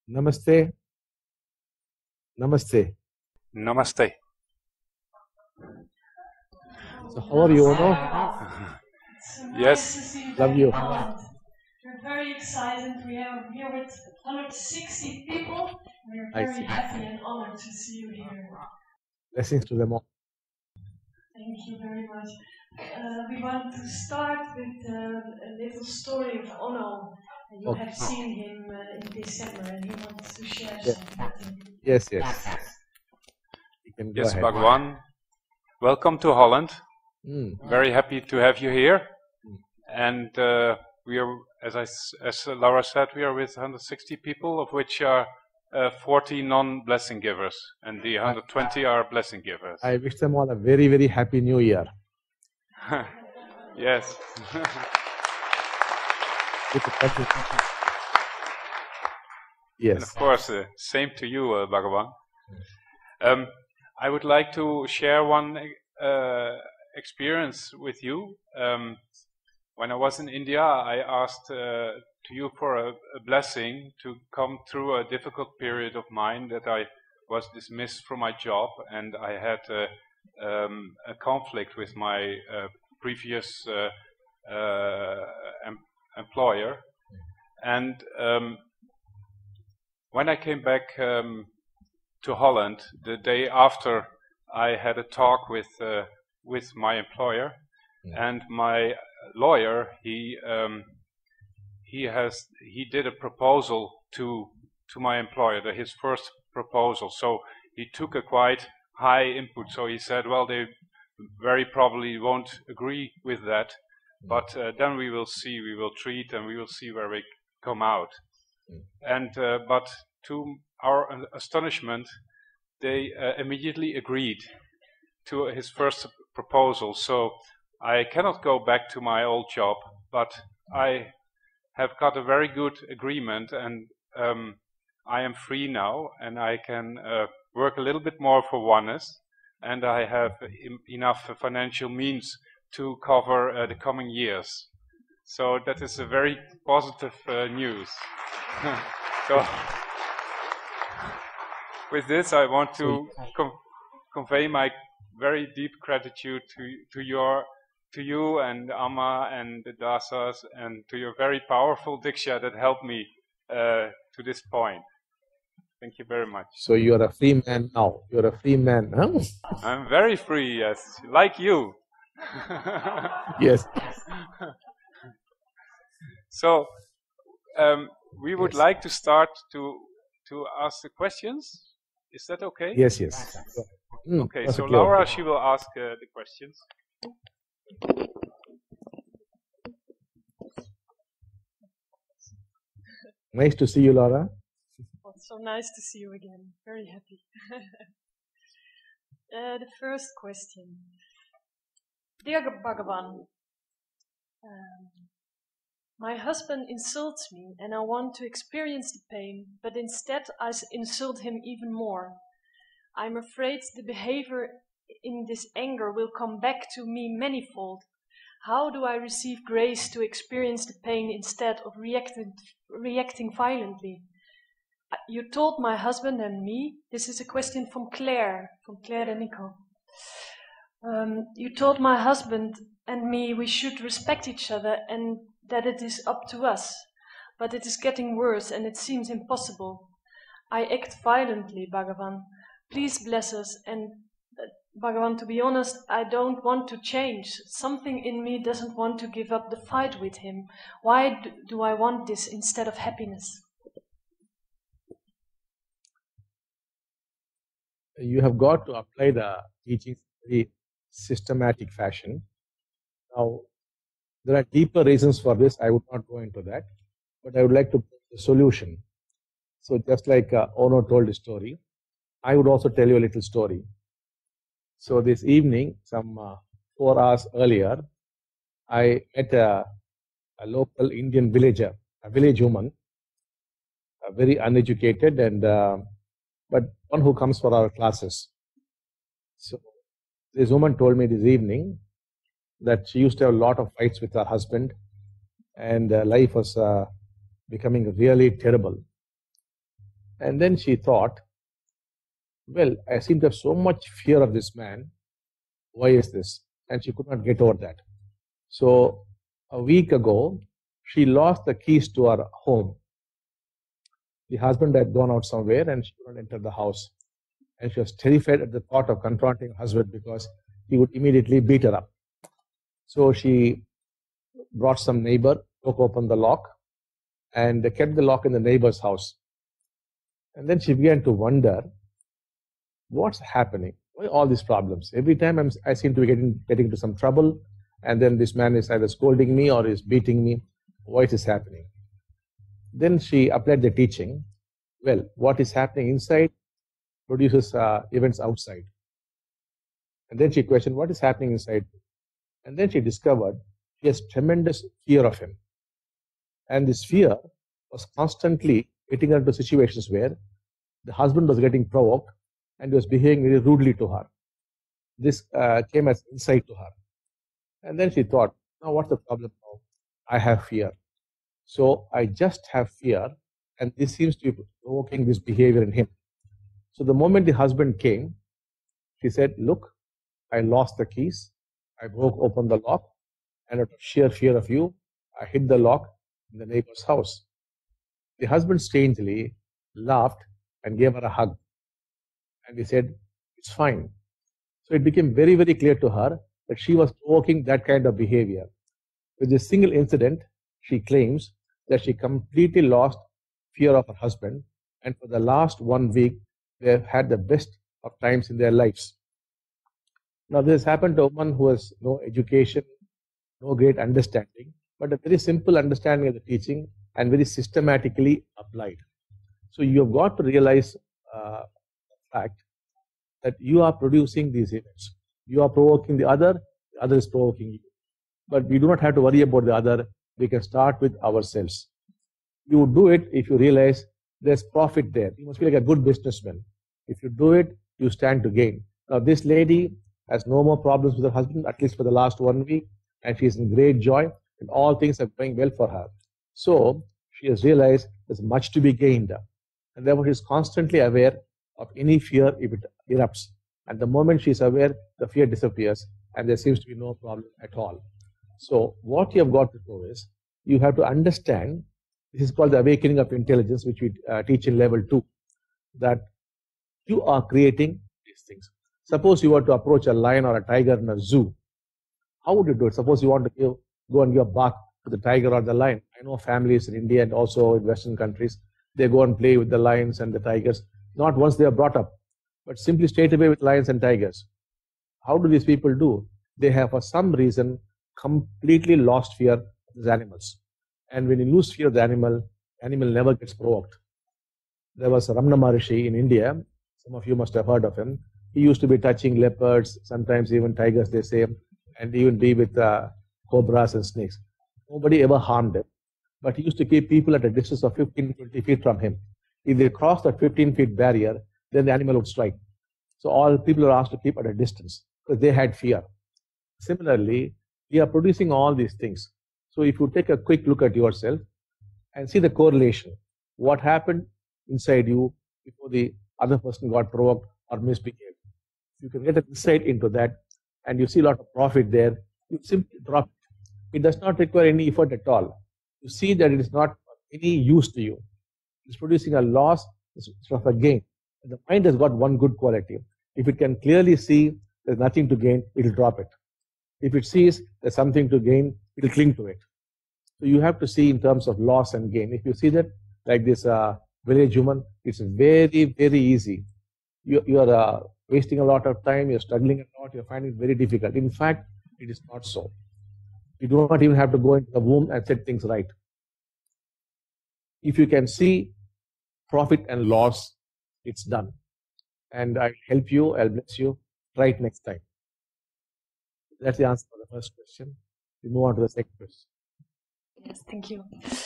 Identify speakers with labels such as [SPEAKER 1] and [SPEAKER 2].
[SPEAKER 1] Namaste. Namaste.
[SPEAKER 2] Namaste.
[SPEAKER 1] So how are you, Ono?
[SPEAKER 2] Yes.
[SPEAKER 1] Love you.
[SPEAKER 3] We're very excited. We are here with 160 people. We're very happy and honored to see you here.
[SPEAKER 1] Blessings to them all.
[SPEAKER 3] Thank you very much. We want to start with a little story of Ono. You have seen him in December and he wants to share something.
[SPEAKER 1] Yes. You can go
[SPEAKER 2] Yes,
[SPEAKER 1] ahead.
[SPEAKER 2] Bhagavan. Welcome to Holland. Very happy to have you here. And we are, as Laura said, we are with 160 people, of which are 40 non-blessing givers, and the 120 are blessing givers.
[SPEAKER 1] I wish them all a very, very happy New Year.
[SPEAKER 2] Yes.
[SPEAKER 1] Yes.
[SPEAKER 2] And of course, same to you, Bhagavan. I would like to share one experience with you. When I was in India, I asked to you for a blessing to come through a difficult period of mine, that I was dismissed from my job and I had a conflict with my previous employer. And when I came back to Holland, the day after, I had a talk with my employer, and my lawyer, he did a proposal to my employer, his first proposal. So he took a quite high input. So he said, well, they very probably won't agree with that, but then we will see, we will treat, and we will see where we come out. And but to our astonishment, they immediately agreed to his first proposal. So I cannot go back to my old job, but I have got a very good agreement, and I am free now, and I can work a little bit more for oneness, and I have enough financial means to cover the coming years. So that is a very positive news. So with this, I want to convey my very deep gratitude to you and Amma and the Dasas, and to your very powerful Diksha that helped me to this point. Thank you very much.
[SPEAKER 1] So you are a free man now. You are a free man, huh?
[SPEAKER 2] I'm very free, yes, like you.
[SPEAKER 1] Yes.
[SPEAKER 2] So we would like to start to ask the questions. Is that okay?
[SPEAKER 1] Yes.
[SPEAKER 2] Okay, so Laura, she will ask the questions.
[SPEAKER 1] Nice to see you, Laura.
[SPEAKER 3] Oh, it's so nice to see you again. Very happy. The first question. Dear Bhagavan, my husband insults me and I want to experience the pain, but instead I insult him even more. I'm afraid the behavior in this anger will come back to me manifold. How do I receive grace to experience the pain instead of reacting violently? You told my husband and me, this is a question from Claire and Nico. You told my husband and me we should respect each other and that it is up to us. But it is getting worse and it seems impossible. I act violently, Bhagavan. Please bless us. And Bhagavan, to be honest, I don't want to change. Something in me doesn't want to give up the fight with him. Why do I want this instead of happiness?
[SPEAKER 1] You have got to apply the teachings in a very systematic fashion. Now, there are deeper reasons for this. I would not go into that, but I would like to put the solution. So just like Ono told a story, I would also tell you a little story. So this evening, some 4 hours earlier, I met a local Indian villager, a village woman, very uneducated, and but one who comes for our classes. So this woman told me this evening that she used to have a lot of fights with her husband, and life was becoming really terrible. And then she thought, well, I seem to have so much fear of this man. Why is this? And she could not get over that. So a week ago, she lost the keys to her home. The husband had gone out somewhere and she could not enter the house. And she was terrified at the thought of confronting her husband because he would immediately beat her up. So she brought some neighbor, broke open the lock, and kept the lock in the neighbor's house. And then she began to wonder, what's happening? Why all these problems? Every time I seem to be getting into some trouble, and then this man is either scolding me or is beating me. Why is this happening? Then she applied the teaching. Well, what is happening inside produces events outside. And then she questioned, what is happening inside? And then she discovered she has tremendous fear of him. And this fear was constantly getting her into situations where the husband was getting provoked and he was behaving very rudely to her. This came as insight to her. And then she thought, now what's the problem now? I have fear. So I just have fear, and this seems to be provoking this behavior in him. So the moment the husband came, she said, look, I lost the keys. I broke open the lock, and out of sheer fear of you, I hid the lock in the neighbor's house. The husband strangely laughed and gave her a hug. And he said, it's fine. So it became very, very clear to her that she was provoking that kind of behavior. With this single incident, she claims that she completely lost fear of her husband, and for the last 1 week, they have had the best of times in their lives. Now, this happened to a woman who has no education, no great understanding, but a very simple understanding of the teaching and very systematically applied. So you have got to realize the fact that you are producing these events. You are provoking the other is provoking you. But we do not have to worry about the other. We can start with ourselves. You would do it if you realize there's profit there. You must be like a good businessman. If you do it, you stand to gain. Now, this lady has no more problems with her husband, at least for the last 1 week, and she is in great joy, and all things are going well for her. So, she has realized there's much to be gained, and therefore she is constantly aware of any fear if it erupts. And the moment she is aware, the fear disappears, and there seems to be no problem at all. So, what you have got to do is, you have to understand, this is called the awakening of intelligence, which we teach in level 2, that you are creating these things. Suppose you were to approach a lion or a tiger in a zoo. How would you do it? Suppose you want to go and give a bath to the tiger or the lion. I know families in India and also in Western countries, they go and play with the lions and the tigers, not once they are brought up, but simply straight away with lions and tigers. How do these people do? They have, for some reason, completely lost fear of these animals. And when you lose fear of the animal never gets provoked. There was Ramana Maharishi in India. Some of you must have heard of him. He used to be touching leopards, sometimes even tigers, they say, and even be with cobras and snakes. Nobody ever harmed him. But he used to keep people at a distance of 15, 20 feet from him. If they crossed that 15-feet barrier, then the animal would strike. So all people are asked to keep at a distance because they had fear. Similarly, we are producing all these things. So if you take a quick look at yourself and see the correlation, what happened inside you before the other person got provoked or misbehaved. You can get an insight into that, and you see a lot of profit there. You simply drop it. It does not require any effort at all. You see that it is not any use to you. It's producing a loss instead of a gain. And the mind has got one good quality. If it can clearly see there's nothing to gain, it will drop it. If it sees there's something to gain, it will cling to it. So you have to see in terms of loss and gain. If you see that, like this village woman, it's very, very easy. You are wasting a lot of time, you're struggling a lot, you're finding it very difficult. In fact, it is not so. You do not even have to go into the womb and set things right. If you can see profit and loss, it's done. And I'll help you, I'll bless you. Try it next time. That's the answer for the first question. We move on to the second question.
[SPEAKER 3] Yes, thank you.